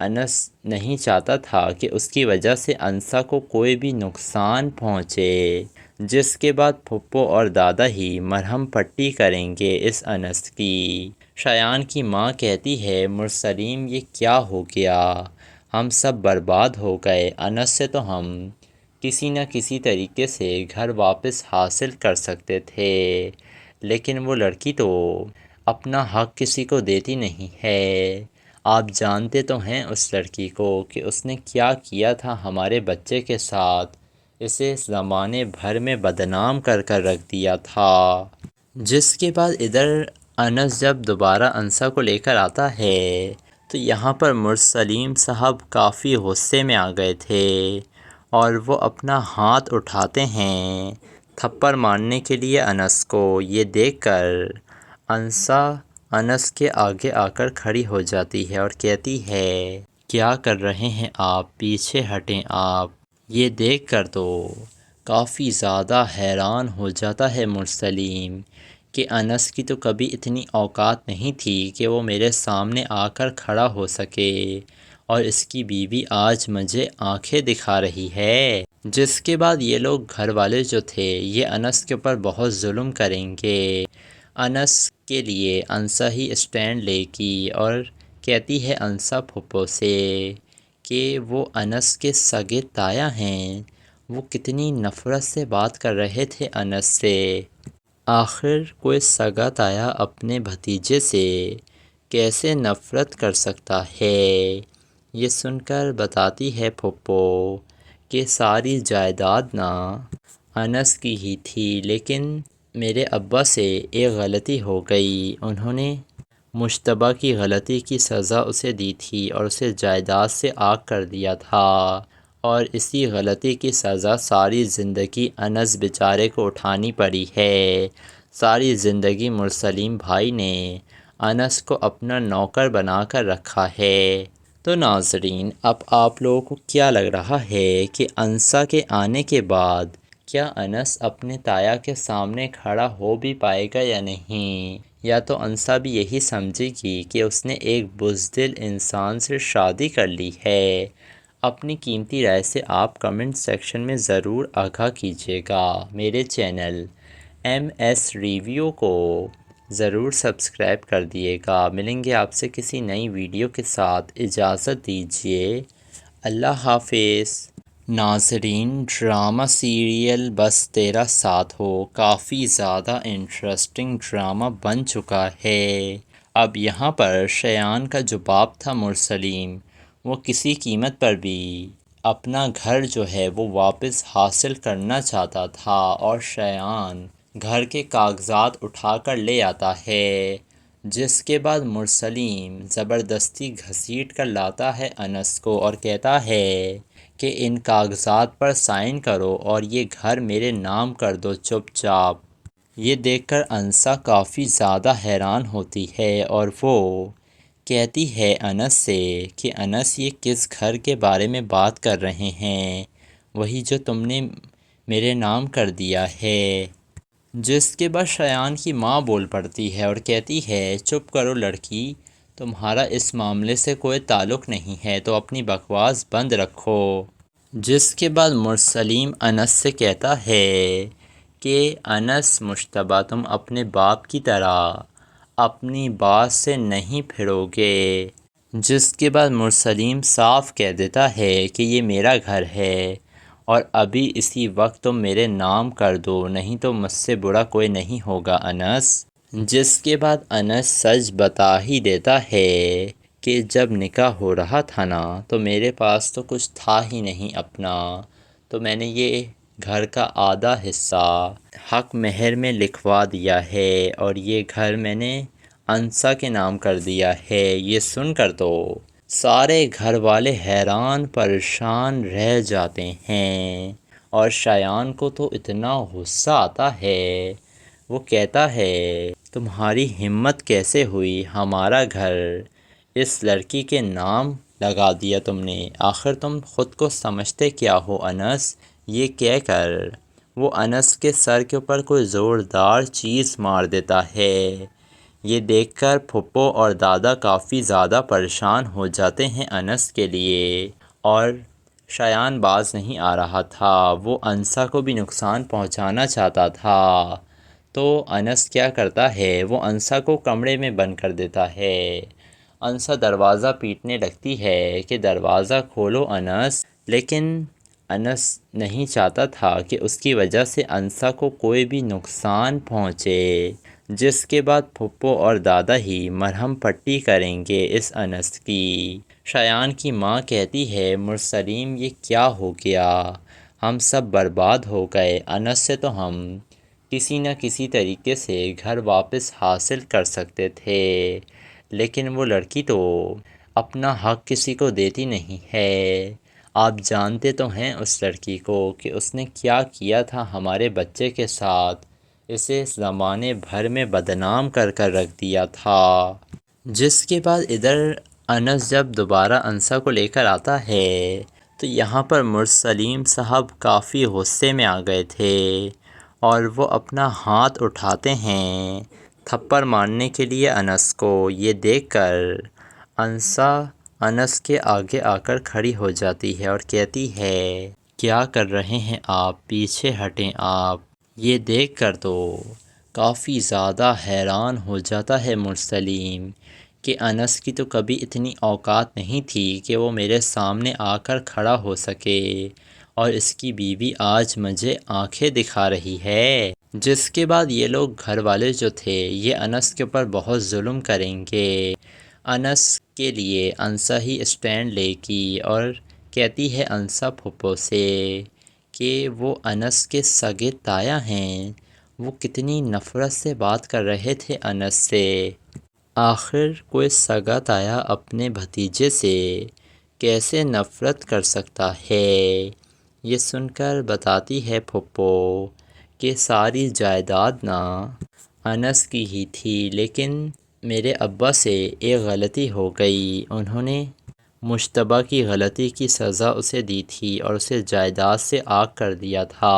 انس نہیں چاہتا تھا کہ اس کی وجہ سے انسا کو کوئی بھی نقصان پہنچے، جس کے بعد پھپھو اور دادا ہی مرہم پٹی کریں گے اس انس کی۔ شایان کی ماں کہتی ہے مرسلیم یہ کیا ہو گیا، ہم سب برباد ہو گئے، انس سے تو ہم کسی نہ کسی طریقے سے گھر واپس حاصل کر سکتے تھے، لیکن وہ لڑکی تو اپنا حق کسی کو دیتی نہیں ہے۔ آپ جانتے تو ہیں اس لڑکی کو کہ اس نے کیا کیا تھا ہمارے بچے کے ساتھ، اسے زمانے بھر میں بدنام کر کر رکھ دیا تھا۔ جس کے بعد ادھر انس جب دوبارہ انسا کو لے کر آتا ہے تو یہاں پر مرسلیم صاحب کافی غصے میں آ گئے تھے اور وہ اپنا ہاتھ اٹھاتے ہیں تھپڑ مارنے کے لیے انس کو۔ یہ دیکھ کر انسا انس کے آگے آ کر کھڑی ہو جاتی ہے اور کہتی ہے کیا کر رہے ہیں آپ، پیچھے ہٹیں آپ۔ یہ دیکھ کر تو کافی زیادہ حیران ہو جاتا ہے مرسلیم کہ انس کی تو کبھی اتنی اوقات نہیں تھی کہ وہ میرے سامنے آ کر کھڑا ہو سکے، اور اس کی بیوی آج مجھے آنکھیں دکھا رہی ہے۔ جس کے بعد یہ لوگ گھر والے جو تھے یہ انس کے اوپر بہت ظلم کریں گے۔ انس کے لیے انسا ہی اسٹینڈ لے گی اور کہتی ہے انسا پھپھو سے کہ وہ انس کے سگے تایا ہیں، وہ کتنی نفرت سے بات کر رہے تھے انس سے۔ آخر کوئی سگا تایا اپنے بھتیجے سے کیسے نفرت کر سکتا ہے؟ یہ سن کر بتاتی ہے پھپھو کہ ساری جائیداد نا انس کی ہی تھی، لیکن میرے ابا سے ایک غلطی ہو گئی، انہوں نے مشتبہ کی غلطی کی سزا اسے دی تھی اور اسے جائیداد سے آگ کر دیا تھا، اور اسی غلطی کی سزا ساری زندگی انس بیچارے کو اٹھانی پڑی ہے۔ ساری زندگی مرسلیم بھائی نے انس کو اپنا نوکر بنا کر رکھا ہے۔ تو ناظرین اب آپ لوگوں کو کیا لگ رہا ہے کہ انسا کے آنے کے بعد کیا انس اپنے تایا کے سامنے کھڑا ہو بھی پائے گا یا نہیں، یا تو انسا بھی یہی سمجھے گی کہ اس نے ایک بزدل انسان سے شادی کر لی ہے؟ اپنی قیمتی رائے سے آپ کمنٹ سیکشن میں ضرور آگاہ کیجیے گا۔ میرے چینل MS ریویو کو ضرور سبسکرائب کر دیے گا۔ ملیں گے آپ سے کسی نئی ویڈیو کے ساتھ، اجازت دیجیے، اللہ حافظ۔ ناظرین ڈرامہ سیریل بس تیرا ساتھ ہو کافی زیادہ انٹرسٹنگ ڈرامہ بن چکا ہے۔ اب یہاں پر شایان کا جو باپ تھا مرسلیم، وہ کسی قیمت پر بھی اپنا گھر جو ہے وہ واپس حاصل کرنا چاہتا تھا، اور شایان گھر کے کاغذات اٹھا کر لے آتا ہے، جس کے بعد مرسلیم زبردستی گھسیٹ کر لاتا ہے انس کو اور کہتا ہے کہ ان کاغذات پر سائن کرو اور یہ گھر میرے نام کر دو چپ چاپ۔ یہ دیکھ کر انسا کافی زیادہ حیران ہوتی ہے اور وہ کہتی ہے انس سے کہ انس یہ کس گھر کے بارے میں بات کر رہے ہیں، وہی جو تم نے میرے نام کر دیا ہے۔ جس کے بعد شایان کی ماں بول پڑتی ہے اور کہتی ہے چپ کرو لڑکی، تمہارا اس معاملے سے کوئی تعلق نہیں ہے، تو اپنی بکواس بند رکھو۔ جس کے بعد مرسلیم انس سے کہتا ہے کہ انس مشتبہ تم اپنے باپ کی طرح اپنی بات سے نہیں پھرو گے۔ جس کے بعد مرسلیم صاف کہہ دیتا ہے کہ یہ میرا گھر ہے اور ابھی اسی وقت تم میرے نام کر دو، نہیں تو مجھ سے برا کوئی نہیں ہوگا انس۔ جس کے بعد انس سچ بتا ہی دیتا ہے کہ جب نکاح ہو رہا تھا نا تو میرے پاس تو کچھ تھا ہی نہیں اپنا، تو میں نے یہ گھر کا آدھا حصہ حق مہر میں لکھوا دیا ہے اور یہ گھر میں نے انسا کے نام کر دیا ہے۔ یہ سن کر تو سارے گھر والے حیران پریشان رہ جاتے ہیں، اور شایان کو تو اتنا غصہ آتا ہے، وہ کہتا ہے تمہاری ہمت کیسے ہوئی ہمارا گھر اس لڑکی کے نام لگا دیا تم نے، آخر تم خود کو سمجھتے کیا ہو انس؟ یہ کہہ کر وہ انس کے سر کے اوپر کوئی زوردار چیز مار دیتا ہے۔ یہ دیکھ کر پھپھو اور دادا کافی زیادہ پریشان ہو جاتے ہیں انس کے لیے، اور شایان باز نہیں آ رہا تھا، وہ انسا کو بھی نقصان پہنچانا چاہتا تھا۔ تو انس کیا کرتا ہے، وہ انسا کو کمرے میں بند کر دیتا ہے۔ انسا دروازہ پیٹنے لگتی ہے کہ دروازہ کھولو انس، لیکن انس نہیں چاہتا تھا کہ اس کی وجہ سے انسا کو کوئی بھی نقصان پہنچے، جس کے بعد پھپھو اور دادا ہی مرہم پٹی کریں گے اس انس کی۔ شایان کی ماں کہتی ہے مرسلین یہ کیا ہو گیا، ہم سب برباد ہو گئے، انس سے تو ہم کسی نہ کسی طریقے سے گھر واپس حاصل کر سکتے تھے، لیکن وہ لڑکی تو اپنا حق کسی کو دیتی نہیں ہے۔ آپ جانتے تو ہیں اس لڑکی کو کہ اس نے کیا کیا تھا ہمارے بچے کے ساتھ، اسے زمانے بھر میں بدنام کر کر رکھ دیا تھا۔ جس کے بعد ادھر انس جب دوبارہ انسا کو لے کر آتا ہے تو یہاں پر مرسلین صاحب کافی غصے میں آ گئے تھے، اور وہ اپنا ہاتھ اٹھاتے ہیں تھپڑ مارنے کے لیے انس کو۔ یہ دیکھ کر انسا انس کے آگے آ کر کھڑی ہو جاتی ہے اور کہتی ہے کیا کر رہے ہیں آپ، پیچھے ہٹیں آپ۔ یہ دیکھ کر تو کافی زیادہ حیران ہو جاتا ہے مرسلین کہ انس کی تو کبھی اتنی اوقات نہیں تھی کہ وہ میرے سامنے آ کر کھڑا ہو سکے، اور اس کی بیوی آج مجھے آنکھیں دکھا رہی ہے۔ جس کے بعد یہ لوگ گھر والے جو تھے یہ انس کے اوپر بہت ظلم کریں گے۔ انس کے لیے انسا ہی اسٹینڈ لے گی اور کہتی ہے انسا پھپھو سے کہ وہ انس کے سگے تایا ہیں، وہ کتنی نفرت سے بات کر رہے تھے انس سے۔ آخر کوئی سگا تایا اپنے بھتیجے سے کیسے نفرت کر سکتا ہے؟ یہ سن کر بتاتی ہے پھپھو کہ ساری جائیداد نا انس کی ہی تھی، لیکن میرے ابا سے ایک غلطی ہو گئی، انہوں نے مشتبہ کی غلطی کی سزا اسے دی تھی اور اسے جائیداد سے آگ کر دیا تھا،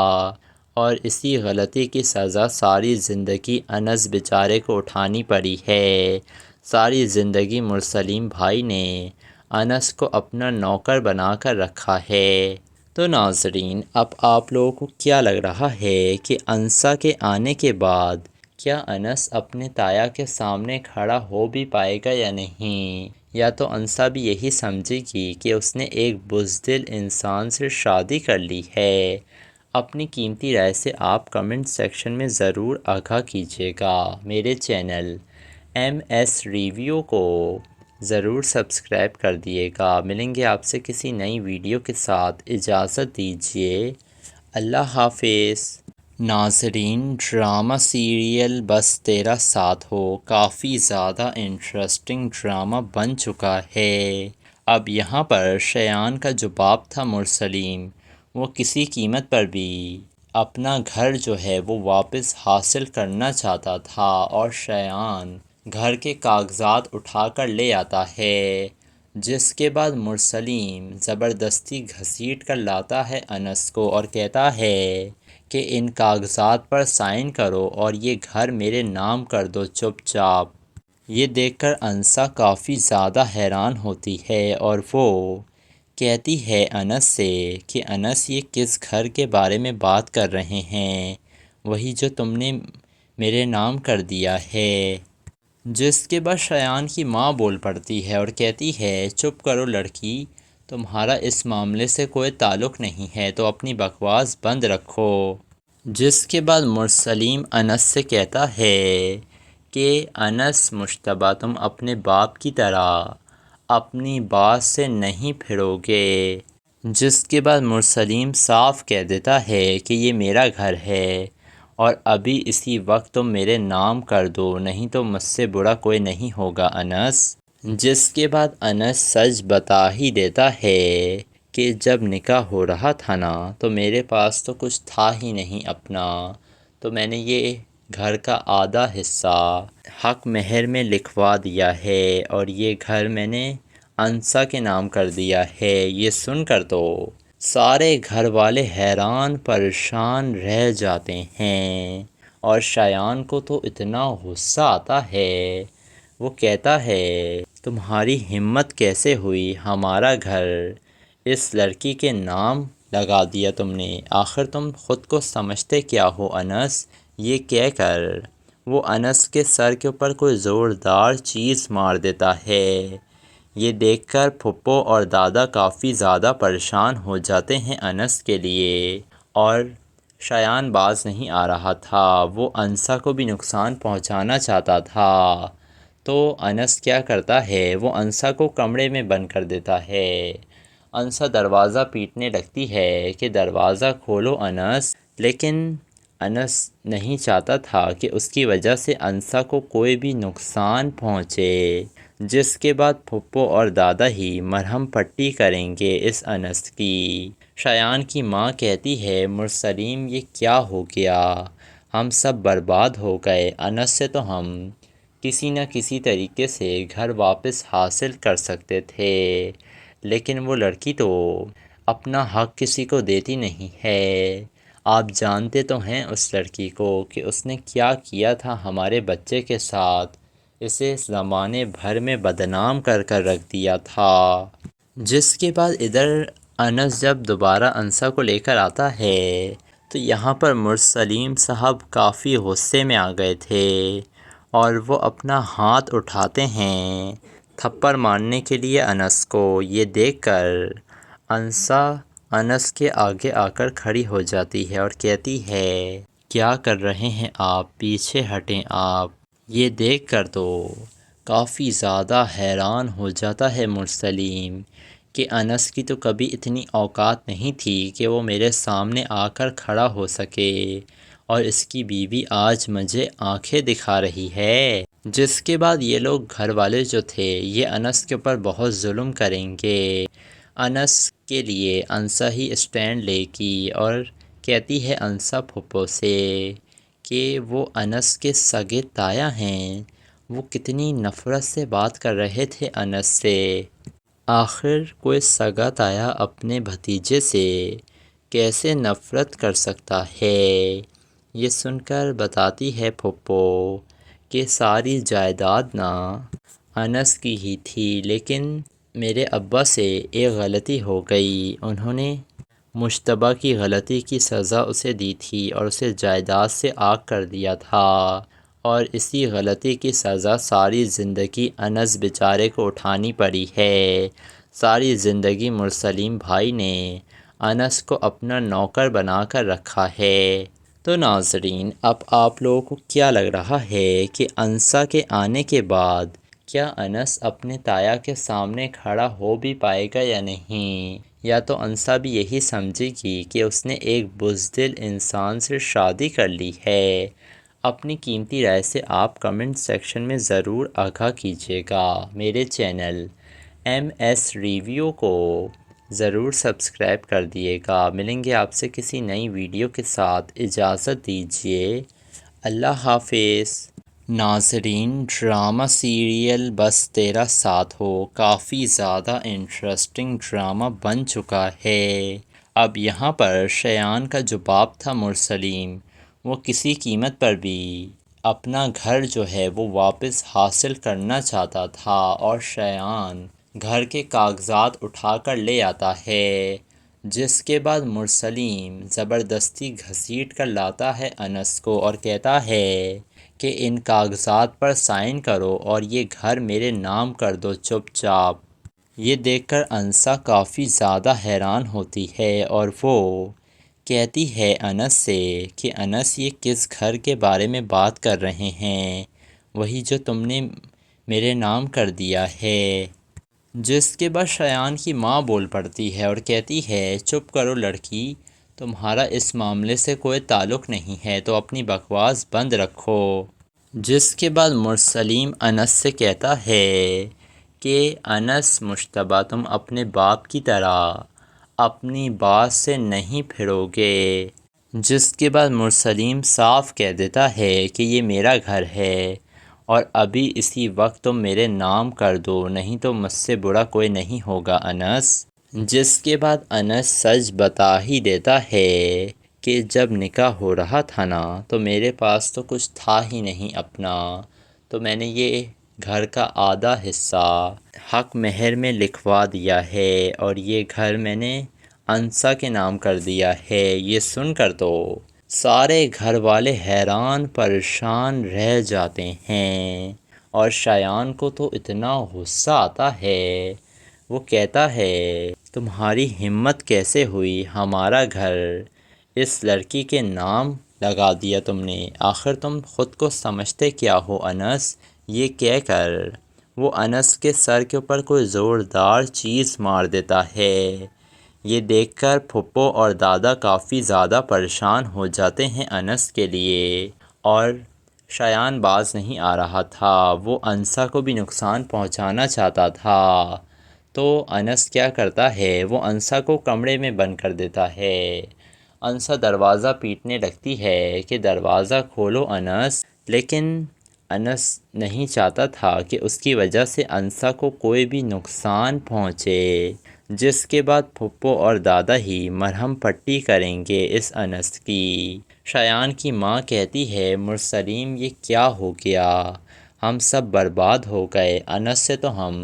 اور اسی غلطی کی سزا ساری زندگی انس بیچارے کو اٹھانی پڑی ہے۔ ساری زندگی مرسلین بھائی نے انس کو اپنا نوکر بنا کر رکھا ہے۔ تو ناظرین اب آپ لوگوں کو کیا لگ رہا ہے کہ انسا کے آنے کے بعد کیا انس اپنے تایا کے سامنے کھڑا ہو بھی پائے گا یا نہیں، یا تو انسا بھی یہی سمجھے گی کہ اس نے ایک بزدل انسان سے شادی کر لی ہے؟ اپنی قیمتی رائے سے آپ کمنٹ سیکشن میں ضرور آگاہ کیجیے گا۔ میرے چینل MS ریویو کو ضرور سبسکرائب کر دیے گا۔ ملیں گے آپ سے کسی نئی ویڈیو کے ساتھ، اجازت دیجیے، اللہ حافظ۔ ناظرین ڈرامہ سیریل بس تیرا ساتھ ہو کافی زیادہ انٹرسٹنگ ڈرامہ بن چکا ہے۔ اب یہاں پر شایان کا جو باپ تھا مرسلین، وہ کسی قیمت پر بھی اپنا گھر جو ہے وہ واپس حاصل کرنا چاہتا تھا، اور شایان گھر کے کاغذات اٹھا کر لے آتا ہے، جس کے بعد مرسلین زبردستی گھسیٹ کر لاتا ہے انس کو اور کہتا ہے کہ ان کاغذات پر سائن کرو اور یہ گھر میرے نام کر دو چپ چاپ۔ یہ دیکھ کر انسا کافی زیادہ حیران ہوتی ہے اور وہ کہتی ہے انس سے کہ انس یہ کس گھر کے بارے میں بات کر رہے ہیں، وہی جو تم نے میرے نام کر دیا ہے۔ جس کے بعد شایان کی ماں بول پڑتی ہے اور کہتی ہے چپ کرو لڑکی، تمہارا اس معاملے سے کوئی تعلق نہیں ہے، تو اپنی بکواس بند رکھو۔ جس کے بعد مرسلین انس سے کہتا ہے کہ انس مشتبہ تم اپنے باپ کی طرح اپنی بات سے نہیں پھرو گے۔ جس کے بعد مرسلین صاف کہہ دیتا ہے کہ یہ میرا گھر ہے اور ابھی اسی وقت تم میرے نام کر دو، نہیں تو مجھ سے برا کوئی نہیں ہوگا انس۔ جس کے بعد انس سچ بتا ہی دیتا ہے کہ جب نکاح ہو رہا تھا نا تو میرے پاس تو کچھ تھا ہی نہیں اپنا، تو میں نے یہ گھر کا آدھا حصہ حق مہر میں لکھوا دیا ہے اور یہ گھر میں نے انسا کے نام کر دیا ہے۔ یہ سن کر تو سارے گھر والے حیران پریشان رہ جاتے ہیں اور شایان کو تو اتنا غصہ آتا ہے، وہ کہتا ہے تمہاری ہمت کیسے ہوئی ہمارا گھر اس لڑکی کے نام لگا دیا تم نے، آخر تم خود کو سمجھتے کیا ہو انس، یہ کہہ کر وہ انس کے سر کے اوپر کوئی زوردار چیز مار دیتا ہے۔ یہ دیکھ کر پھپھو اور دادا کافی زیادہ پریشان ہو جاتے ہیں انس کے لیے، اور شایان باز نہیں آ رہا تھا، وہ انسا کو بھی نقصان پہنچانا چاہتا تھا۔ تو انس کیا کرتا ہے، وہ انسا کو کمرے میں بند کر دیتا ہے۔ انسا دروازہ پیٹنے لگتی ہے کہ دروازہ کھولو انس، لیکن انس نہیں چاہتا تھا کہ اس کی وجہ سے انسا کو کوئی بھی نقصان پہنچے، جس کے بعد پھپھو اور دادا ہی مرہم پٹی کریں گے اس انس کی۔ شایان کی ماں کہتی ہے مرسلین یہ کیا ہو گیا، ہم سب برباد ہو گئے، انس سے تو ہم کسی نہ کسی طریقے سے گھر واپس حاصل کر سکتے تھے، لیکن وہ لڑکی تو اپنا حق کسی کو دیتی نہیں ہے۔ آپ جانتے تو ہیں اس لڑکی کو کہ اس نے کیا کیا تھا ہمارے بچے کے ساتھ، اسے زمانے بھر میں بدنام کر کر رکھ دیا تھا۔ جس کے بعد ادھر انس جب دوبارہ انسا کو لے کر آتا ہے تو یہاں پر مرسلین صاحب کافی غصے میں آ گئے تھے، اور وہ اپنا ہاتھ اٹھاتے ہیں تھپڑ مارنے کے لیے انس کو۔ یہ دیکھ کر انسا انس کے آگے آ کر کھڑی ہو جاتی ہے اور کہتی ہے کیا کر رہے ہیں آپ، پیچھے ہٹیں آپ۔ یہ دیکھ کر تو کافی زیادہ حیران ہو جاتا ہے مرسلین کہ انس کی تو کبھی اتنی اوقات نہیں تھی کہ وہ میرے سامنے آ کر کھڑا ہو سکے، اور اس کی بیوی آج مجھے آنکھیں دکھا رہی ہے۔ جس کے بعد یہ لوگ گھر والے جو تھے یہ انس کے اوپر بہت ظلم کریں گے۔ انس کے لیے انسا ہی اسٹینڈ لے گی اور کہتی ہے انسا پھپھو سے کہ وہ انس کے سگے تایا ہیں، وہ کتنی نفرت سے بات کر رہے تھے انس سے، آخر کوئی سگا تایا اپنے بھتیجے سے کیسے نفرت کر سکتا ہے۔ یہ سن کر بتاتی ہے پھپھو کہ ساری جائیداد نا انس کی ہی تھی، لیکن میرے ابا سے ایک غلطی ہو گئی، انہوں نے مشتبہ کی غلطی کی سزا اسے دی تھی اور اسے جائیداد سے آگ کر دیا تھا، اور اسی غلطی کی سزا ساری زندگی انس بیچارے کو اٹھانی پڑی ہے۔ ساری زندگی مرسلین بھائی نے انس کو اپنا نوکر بنا کر رکھا ہے۔ تو ناظرین اب آپ لوگوں کو کیا لگ رہا ہے کہ انسا کے آنے کے بعد کیا انس اپنے تایا کے سامنے کھڑا ہو بھی پائے گا یا نہیں، یا تو انسا بھی یہی سمجھے گی کہ اس نے ایک بزدل انسان سے شادی کر لی ہے؟ اپنی قیمتی رائے سے آپ کمنٹ سیکشن میں ضرور آگاہ کیجیے گا۔ میرے چینل MS ریویو کو ضرور سبسکرائب کر دیے گا۔ ملیں گے آپ سے کسی نئی ویڈیو کے ساتھ، اجازت دیجیے، اللہ حافظ۔ ناظرین ڈرامہ سیریل بس تیرا ساتھ ہو کافی زیادہ انٹرسٹنگ ڈرامہ بن چکا ہے۔ اب یہاں پر شایان کا جو باپ تھا مرسلین، وہ کسی قیمت پر بھی اپنا گھر جو ہے وہ واپس حاصل کرنا چاہتا تھا، اور شایان گھر کے کاغذات اٹھا کر لے آتا ہے، جس کے بعد مرسلین زبردستی گھسیٹ کر لاتا ہے انس کو اور کہتا ہے کہ ان کاغذات پر سائن کرو اور یہ گھر میرے نام کر دو چپ چاپ۔ یہ دیکھ کر انسا کافی زیادہ حیران ہوتی ہے اور وہ کہتی ہے انس سے کہ انس یہ کس گھر کے بارے میں بات کر رہے ہیں، وہی جو تم نے میرے نام کر دیا ہے۔ جس کے بعد شایان کی ماں بول پڑتی ہے اور کہتی ہے چپ کرو لڑکی، تمہارا اس معاملے سے کوئی تعلق نہیں ہے، تو اپنی بکواس بند رکھو۔ جس کے بعد مرسلین انس سے کہتا ہے کہ انس مشتبہ تم اپنے باپ کی طرح اپنی بات سے نہیں پھرو گے۔ جس کے بعد مرسلین صاف کہہ دیتا ہے کہ یہ میرا گھر ہے اور ابھی اسی وقت تم میرے نام کر دو، نہیں تو مجھ سے برا کوئی نہیں ہوگا انس۔ جس کے بعد انس سچ بتا ہی دیتا ہے کہ جب نکاح ہو رہا تھا نا تو میرے پاس تو کچھ تھا ہی نہیں اپنا، تو میں نے یہ گھر کا آدھا حصہ حق مہر میں لکھوا دیا ہے اور یہ گھر میں نے انسا کے نام کر دیا ہے۔ یہ سن کر تو سارے گھر والے حیران پریشان رہ جاتے ہیں اور شایان کو تو اتنا غصہ آتا ہے، وہ کہتا ہے تمہاری ہمت کیسے ہوئی ہمارا گھر اس لڑکی کے نام لگا دیا تم نے، آخر تم خود کو سمجھتے کیا ہو انس؟ یہ کہہ کر وہ انس کے سر کے اوپر کوئی زوردار چیز مار دیتا ہے۔ یہ دیکھ کر پھپھو اور دادا کافی زیادہ پریشان ہو جاتے ہیں انس کے لیے، اور شایان باز نہیں آ رہا تھا، وہ انسا کو بھی نقصان پہنچانا چاہتا تھا۔ تو انس کیا کرتا ہے، وہ انسا کو کمرے میں بند کر دیتا ہے۔ انسا دروازہ پیٹنے لگتی ہے کہ دروازہ کھولو انس، لیکن انس نہیں چاہتا تھا کہ اس کی وجہ سے انسا کو کوئی بھی نقصان پہنچے، جس کے بعد پھپھو اور دادا ہی مرہم پٹی کریں گے اس انس کی۔ شایان کی ماں کہتی ہے مرسلین یہ کیا ہو گیا، ہم سب برباد ہو گئے، انس سے تو ہم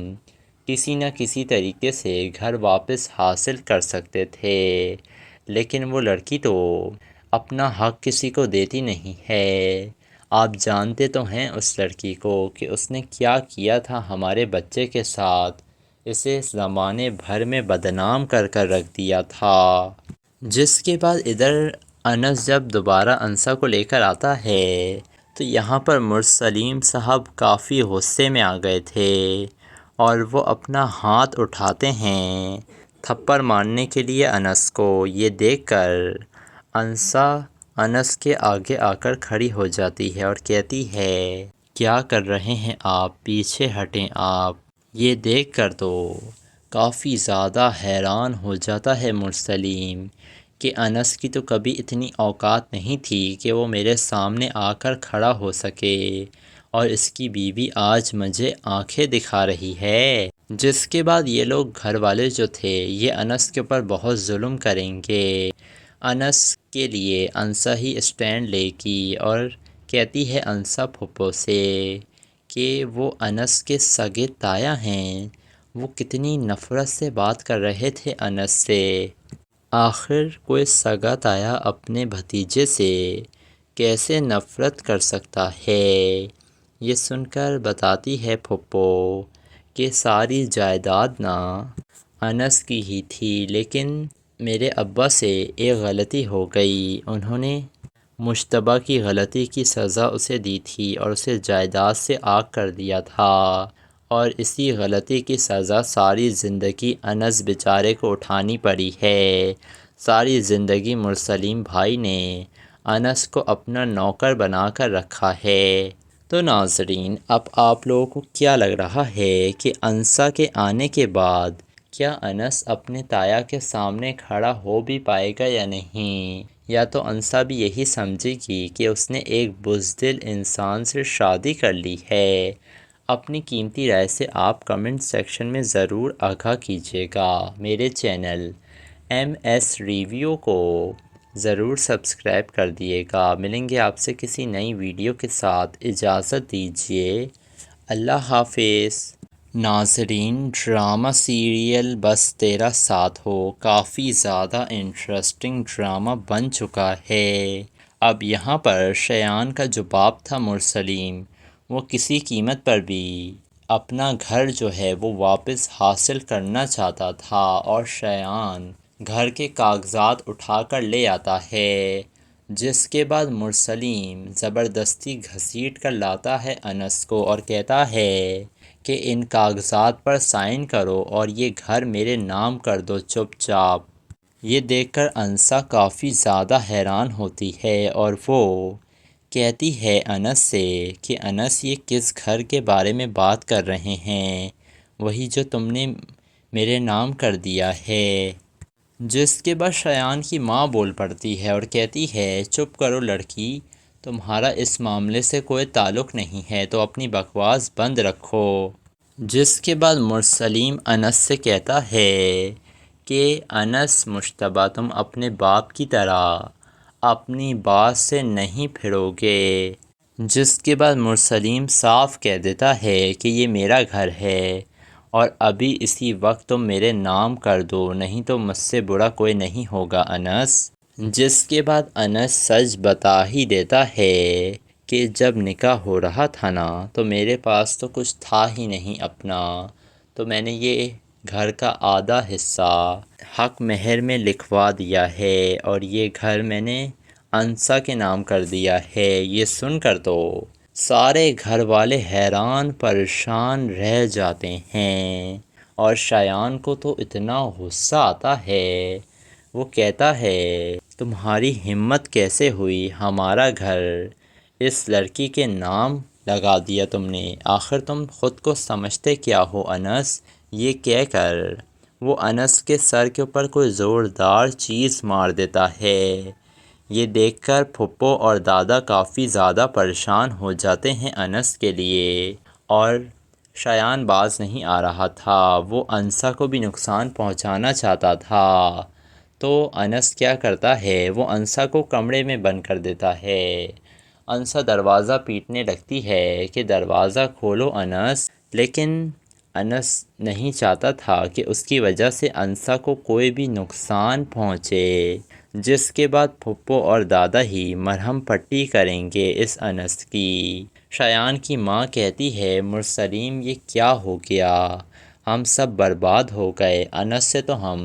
کسی نہ کسی طریقے سے گھر واپس حاصل کر سکتے تھے، لیکن وہ لڑکی تو اپنا حق کسی کو دیتی نہیں ہے۔ آپ جانتے تو ہیں اس لڑکی کو کہ اس نے کیا کیا تھا ہمارے بچے کے ساتھ، اسے زمانے بھر میں بدنام کر کر رکھ دیا تھا۔ جس کے بعد ادھر انس جب دوبارہ انسا کو لے کر آتا ہے تو یہاں پر مرسلین صاحب کافی غصے میں آ گئے تھے اور وہ اپنا ہاتھ اٹھاتے ہیں تھپڑ مارنے کے لیے انس کو۔ یہ دیکھ کر انسا انس کے آگے آ کر کھڑی ہو جاتی ہے اور کہتی ہے کیا کر رہے ہیں آپ، پیچھے ہٹیں آپ۔ یہ دیکھ کر تو کافی زیادہ حیران ہو جاتا ہے مرسلین کہ انس کی تو کبھی اتنی اوقات نہیں تھی کہ وہ میرے سامنے آ کر کھڑا ہو سکے، اور اس کی بیوی آج مجھے آنکھیں دکھا رہی ہے۔ جس کے بعد یہ لوگ گھر والے جو تھے یہ انس کے اوپر بہت ظلم کریں گے۔ انس کے لیے انسا ہی اسٹینڈ لے گی اور کہتی ہے انسا پھپھو سے کہ وہ انس کے سگے تایا ہیں، وہ کتنی نفرت سے بات کر رہے تھے انس سے۔ آخر کوئی سگا تایا اپنے بھتیجے سے کیسے نفرت کر سکتا ہے؟ یہ سن کر بتاتی ہے پھپھو کہ ساری جائیداد نا انس کی ہی تھی، لیکن میرے ابا سے ایک غلطی ہو گئی، انہوں نے مشتبہ کی غلطی کی سزا اسے دی تھی اور اسے جائیداد سے آگ کر دیا تھا، اور اسی غلطی کی سزا ساری زندگی انس بیچارے کو اٹھانی پڑی ہے۔ ساری زندگی مرسلین بھائی نے انس کو اپنا نوکر بنا کر رکھا ہے۔ تو ناظرین اب آپ لوگوں کو کیا لگ رہا ہے کہ انسا کے آنے کے بعد کیا انس اپنے تایا کے سامنے کھڑا ہو بھی پائے گا یا نہیں، یا تو انسا بھی یہی سمجھے گی کہ اس نے ایک بزدل انسان سے شادی کر لی ہے؟ اپنی قیمتی رائے سے آپ کمنٹ سیکشن میں ضرور آگاہ کیجیے گا۔ میرے چینل MS ریویو کو ضرور سبسکرائب کر دیے گا۔ ملیں گے آپ سے کسی نئی ویڈیو کے ساتھ، اجازت دیجیے، اللہ حافظ۔ ناظرین ڈرامہ سیریل بس تیرا ساتھ ہو کافی زیادہ انٹرسٹنگ ڈرامہ بن چکا ہے۔ اب یہاں پر شایان کا جو باپ تھا مرسلین، وہ کسی قیمت پر بھی اپنا گھر جو ہے وہ واپس حاصل کرنا چاہتا تھا، اور شایان گھر کے کاغذات اٹھا کر لے آتا ہے، جس کے بعد مرسلین زبردستی گھسیٹ کر لاتا ہے انس کو اور کہتا ہے کہ ان کاغذات پر سائن کرو اور یہ گھر میرے نام کر دو چپ چاپ۔ یہ دیکھ کر انسا کافی زیادہ حیران ہوتی ہے اور وہ کہتی ہے انس سے کہ انس یہ کس گھر کے بارے میں بات کر رہے ہیں، وہی جو تم نے میرے نام کر دیا ہے۔ جس کے بعد شایان کی ماں بول پڑتی ہے اور کہتی ہے چپ کرو لڑکی، تمہارا اس معاملے سے کوئی تعلق نہیں ہے، تو اپنی بکواس بند رکھو۔ جس کے بعد مرسلین انس سے کہتا ہے کہ انس مشتبہ تم اپنے باپ کی طرح اپنی بات سے نہیں پھرو گے، جس کے بعد مرسلیم صاف کہہ دیتا ہے کہ یہ میرا گھر ہے اور ابھی اسی وقت تم میرے نام کر دو، نہیں تو مجھ سے برا کوئی نہیں ہوگا انس۔ جس کے بعد انس سچ بتا ہی دیتا ہے کہ جب نکاح ہو رہا تھا نا تو میرے پاس تو کچھ تھا ہی نہیں اپنا، تو میں نے یہ گھر کا آدھا حصہ حق مہر میں لکھوا دیا ہے اور یہ گھر میں نے انسا کے نام کر دیا ہے۔ یہ سن کر تو سارے گھر والے حیران پریشان رہ جاتے ہیں اور شایان کو تو اتنا غصہ آتا ہے، وہ کہتا ہے تمہاری ہمت کیسے ہوئی ہمارا گھر اس لڑکی کے نام لگا دیا تم نے، آخر تم خود کو سمجھتے کیا ہو انس؟ یہ کہہ کر وہ انس کے سر کے اوپر کوئی زوردار چیز مار دیتا ہے۔ یہ دیکھ کر پھپھو اور دادا کافی زیادہ پریشان ہو جاتے ہیں انس کے لیے، اور شایان باز نہیں آ رہا تھا، وہ انسا کو بھی نقصان پہنچانا چاہتا تھا۔ تو انس کیا کرتا ہے، وہ انسا کو کمرے میں بند کر دیتا ہے۔ انسا دروازہ پیٹنے لگتی ہے کہ دروازہ کھولو انس، لیکن انس نہیں چاہتا تھا کہ اس کی وجہ سے انسا کو کوئی بھی نقصان پہنچے، جس کے بعد پھپھو اور دادا ہی مرہم پٹی کریں گے اس انس کی۔ شایان کی ماں کہتی ہے مرسلیم یہ کیا ہو گیا، ہم سب برباد ہو گئے، انس سے تو ہم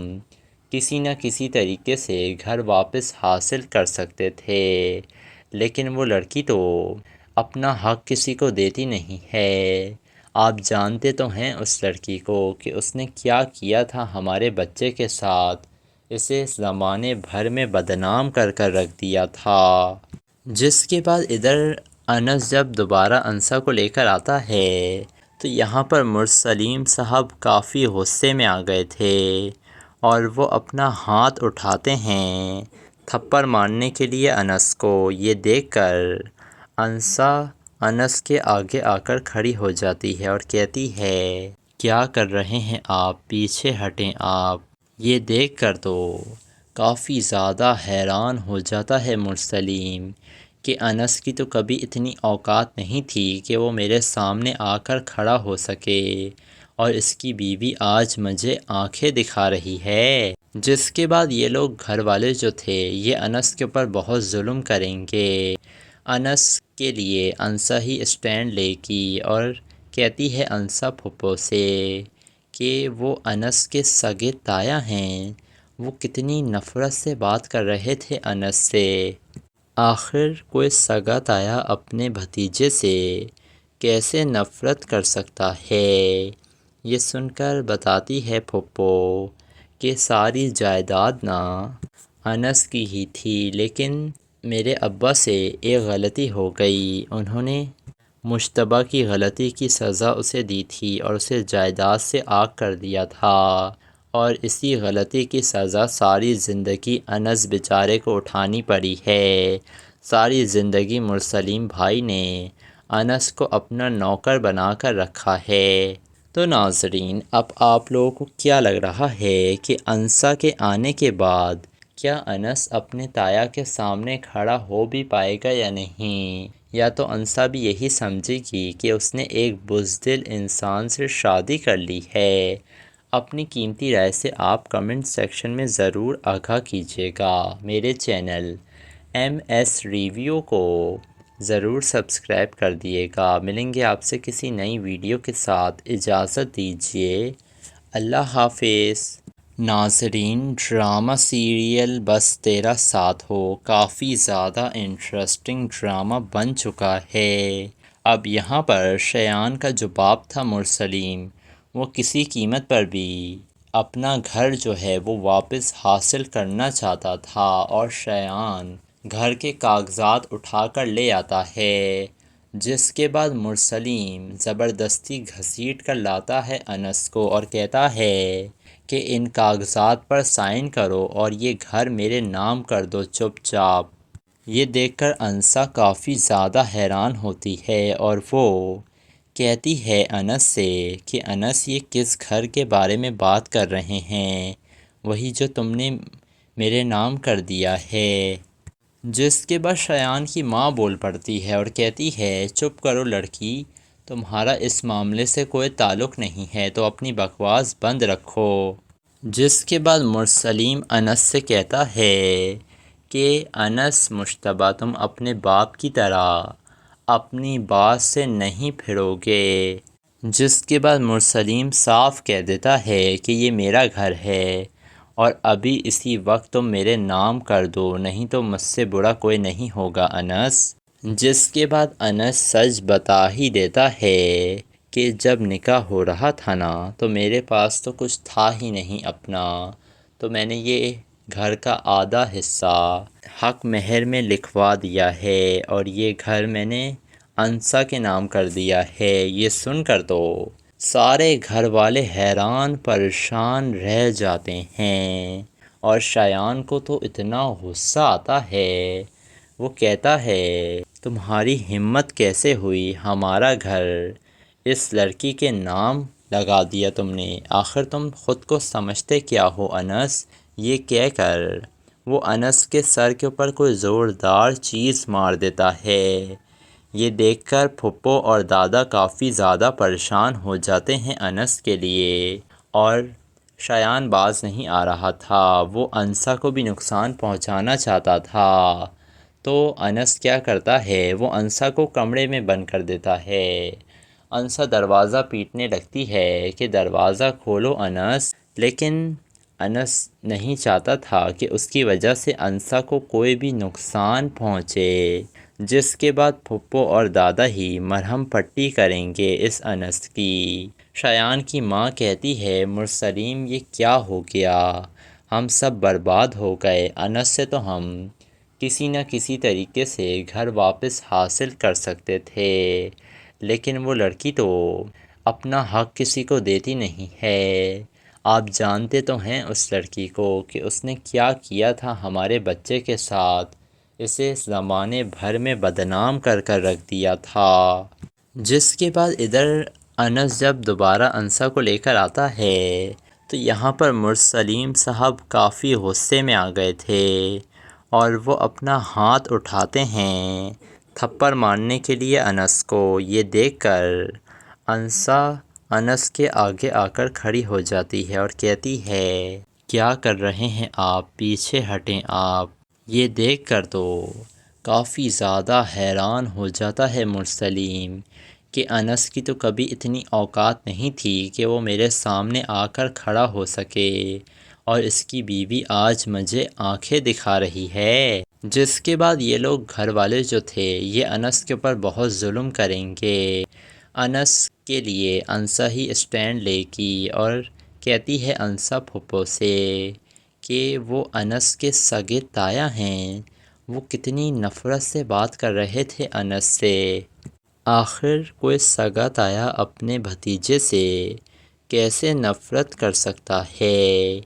کسی نہ کسی طریقے سے گھر واپس حاصل کر سکتے تھے، لیکن وہ لڑکی تو اپنا حق کسی کو دیتی نہیں ہے۔ آپ جانتے تو ہیں اس لڑکی کو کہ اس نے کیا کیا تھا ہمارے بچے کے ساتھ، اسے زمانے بھر میں بدنام کر کر رکھ دیا تھا۔ جس کے بعد ادھر انس جب دوبارہ انسا کو لے کر آتا ہے تو یہاں پر مرسلیم صاحب کافی غصے میں آ گئے تھے اور وہ اپنا ہاتھ اٹھاتے ہیں تھپڑ مارنے کے لیے انس کو۔ یہ دیکھ کر انسا انس کے آگے آ کر کھڑی ہو جاتی ہے اور کہتی ہے کیا کر رہے ہیں آپ، پیچھے ہٹیں آپ۔ یہ دیکھ کر تو کافی زیادہ حیران ہو جاتا ہے مرسلیم کہ انس کی تو کبھی اتنی اوقات نہیں تھی کہ وہ میرے سامنے آ کر کھڑا ہو سکے، اور اس کی بیوی آج مجھے آنکھیں دکھا رہی ہے۔ جس کے بعد یہ لوگ گھر والے جو تھے یہ انس کے اوپر بہت ظلم کریں گے۔ انس کے لیے انسا ہی اسٹینڈ لے گی اور کہتی ہے انسا پھپھو سے کہ وہ انس کے سگے تایا ہیں، وہ کتنی نفرت سے بات کر رہے تھے انس سے، آخر کوئی سگا تایا اپنے بھتیجے سے کیسے نفرت کر سکتا ہے۔ یہ سن کر بتاتی ہے پھپھو کہ ساری جائیداد نا انس کی ہی تھی، لیکن میرے ابا سے ایک غلطی ہو گئی، انہوں نے مشتبہ کی غلطی کی سزا اسے دی تھی اور اسے جائیداد سے آگ کر دیا تھا، اور اسی غلطی کی سزا ساری زندگی انس بیچارے کو اٹھانی پڑی ہے۔ ساری زندگی مرسلیم بھائی نے انس کو اپنا نوکر بنا کر رکھا ہے۔ تو ناظرین اب آپ لوگوں کو کیا لگ رہا ہے کہ انسا کے آنے کے بعد کیا انس اپنے تایا کے سامنے کھڑا ہو بھی پائے گا یا نہیں، یا تو انسا بھی یہی سمجھے گی کہ اس نے ایک بزدل انسان سے شادی کر لی ہے؟ اپنی قیمتی رائے سے آپ کمنٹ سیکشن میں ضرور آگاہ کیجیے گا۔ میرے چینل MS ریویو کو ضرور سبسکرائب کر دیے گا۔ ملیں گے آپ سے کسی نئی ویڈیو کے ساتھ، اجازت دیجیے، اللہ حافظ۔ ناظرین ڈرامہ سیریل بس تیرا ساتھ ہو کافی زیادہ انٹرسٹنگ ڈرامہ بن چکا ہے۔ اب یہاں پر شایان کا جو باپ تھا مرسلیم، وہ کسی قیمت پر بھی اپنا گھر جو ہے وہ واپس حاصل کرنا چاہتا تھا، اور شایان گھر کے کاغذات اٹھا کر لے آتا ہے، جس کے بعد مرسلیم زبردستی گھسیٹ کر لاتا ہے انس کو اور کہتا ہے کہ ان کاغذات پر سائن کرو اور یہ گھر میرے نام کر دو چپ چاپ۔ یہ دیکھ کر انسا کافی زیادہ حیران ہوتی ہے اور وہ کہتی ہے انس سے کہ انس یہ کس گھر کے بارے میں بات کر رہے ہیں، وہی جو تم نے میرے نام کر دیا ہے۔ جس کے بعد شایان کی ماں بول پڑتی ہے اور کہتی ہے چپ کرو لڑکی، تمہارا اس معاملے سے کوئی تعلق نہیں ہے، تو اپنی بکواس بند رکھو۔ جس کے بعد مرسلیم انس سے کہتا ہے کہ انس مشتبہ، تم اپنے باپ کی طرح اپنی بات سے نہیں پھرو گے۔ جس کے بعد مرسلیم صاف کہہ دیتا ہے کہ یہ میرا گھر ہے اور ابھی اسی وقت تم میرے نام کر دو، نہیں تو مجھ سے برا کوئی نہیں ہوگا انس۔ جس کے بعد انس سچ بتا ہی دیتا ہے کہ جب نکاح ہو رہا تھا نا تو میرے پاس تو کچھ تھا ہی نہیں اپنا، تو میں نے یہ گھر کا آدھا حصہ حق مہر میں لکھوا دیا ہے اور یہ گھر میں نے انسا کے نام کر دیا ہے۔ یہ سن کر تو سارے گھر والے حیران پریشان رہ جاتے ہیں اور شایان کو تو اتنا غصہ آتا ہے، وہ کہتا ہے تمہاری ہمت کیسے ہوئی ہمارا گھر اس لڑکی کے نام لگا دیا تم نے، آخر تم خود کو سمجھتے کیا ہو انس؟ یہ کہہ کر وہ انس کے سر کے اوپر کوئی زوردار چیز مار دیتا ہے۔ یہ دیکھ کر پھپھو اور دادا کافی زیادہ پریشان ہو جاتے ہیں انس کے لیے، اور شایان باز نہیں آ رہا تھا، وہ انسا کو بھی نقصان پہنچانا چاہتا تھا۔ تو انس کیا کرتا ہے، وہ انسا کو کمرے میں بند کر دیتا ہے۔ انسا دروازہ پیٹنے لگتی ہے کہ دروازہ کھولو انس، لیکن انس نہیں چاہتا تھا کہ اس کی وجہ سے انسا کو کوئی بھی نقصان پہنچے۔ جس کے بعد پھپھو اور دادا ہی مرہم پٹی کریں گے اس انس کی۔ شایان کی ماں کہتی ہے مرسلیم یہ کیا ہو گیا، ہم سب برباد ہو گئے، انس سے تو ہم کسی نہ کسی طریقے سے گھر واپس حاصل کر سکتے تھے، لیکن وہ لڑکی تو اپنا حق کسی کو دیتی نہیں ہے۔ آپ جانتے تو ہیں اس لڑکی کو کہ اس نے کیا کیا تھا ہمارے بچے کے ساتھ، اسے زمانے بھر میں بدنام کر کر رکھ دیا تھا۔ جس کے بعد ادھر انس جب دوبارہ انسا کو لے کر آتا ہے تو یہاں پر مرسلیم صاحب کافی غصے میں آ گئے تھے اور وہ اپنا ہاتھ اٹھاتے ہیں تھپڑ مارنے کے لیے انس کو۔ یہ دیکھ کر انسا انس کے آگے آ کر کھڑی ہو جاتی ہے اور کہتی ہے کیا کر رہے ہیں آپ، پیچھے ہٹیں آپ۔ یہ دیکھ کر تو کافی زیادہ حیران ہو جاتا ہے مرسلیم کہ انس کی تو کبھی اتنی اوقات نہیں تھی کہ وہ میرے سامنے آ کر کھڑا ہو سکے، اور اس کی بیوی آج مجھے آنکھیں دکھا رہی ہے۔ جس کے بعد یہ لوگ گھر والے جو تھے یہ انس کے اوپر بہت ظلم کریں گے۔ انس کے لیے انسا ہی اسٹینڈ لے گی اور کہتی ہے انسا پھپھو سے کہ وہ انس کے سگے تایا ہیں، وہ کتنی نفرت سے بات کر رہے تھے انس سے۔ آخر کوئی سگا تایا اپنے بھتیجے سے کیسے نفرت کر سکتا ہے؟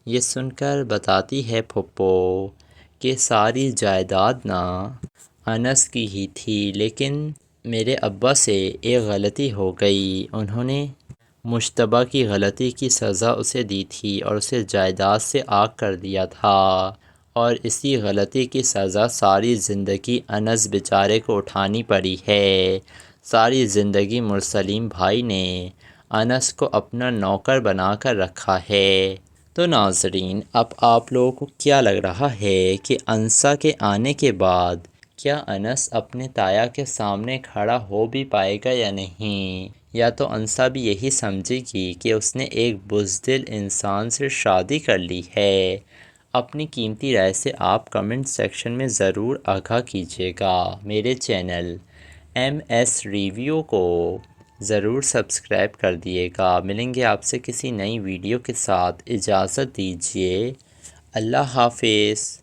یہ سن کر بتاتی ہے پھپھو کہ ساری جائیداد نا انس کی ہی تھی، لیکن میرے ابا سے ایک غلطی ہو گئی، انہوں نے مشتبہ کی غلطی کی سزا اسے دی تھی اور اسے جائیداد سے آگ کر دیا تھا، اور اسی غلطی کی سزا ساری زندگی انس بیچارے کو اٹھانی پڑی ہے۔ ساری زندگی مرسلیم بھائی نے انس کو اپنا نوکر بنا کر رکھا ہے۔ تو ناظرین اب آپ لوگوں کو کیا لگ رہا ہے کہ انسا کے آنے کے بعد کیا انس اپنے تایا کے سامنے کھڑا ہو بھی پائے گا یا نہیں، یا تو انسا بھی یہی سمجھے گی کہ اس نے ایک بزدل انسان سے شادی کر لی ہے؟ اپنی قیمتی رائے سے آپ کمنٹ سیکشن میں ضرور آگاہ کیجیے گا۔ میرے چینل MS ریویو کو ضرور سبسکرائب کر دیے گا۔ ملیں گے آپ سے کسی نئی ویڈیو کے ساتھ، اجازت دیجیے، اللہ حافظ۔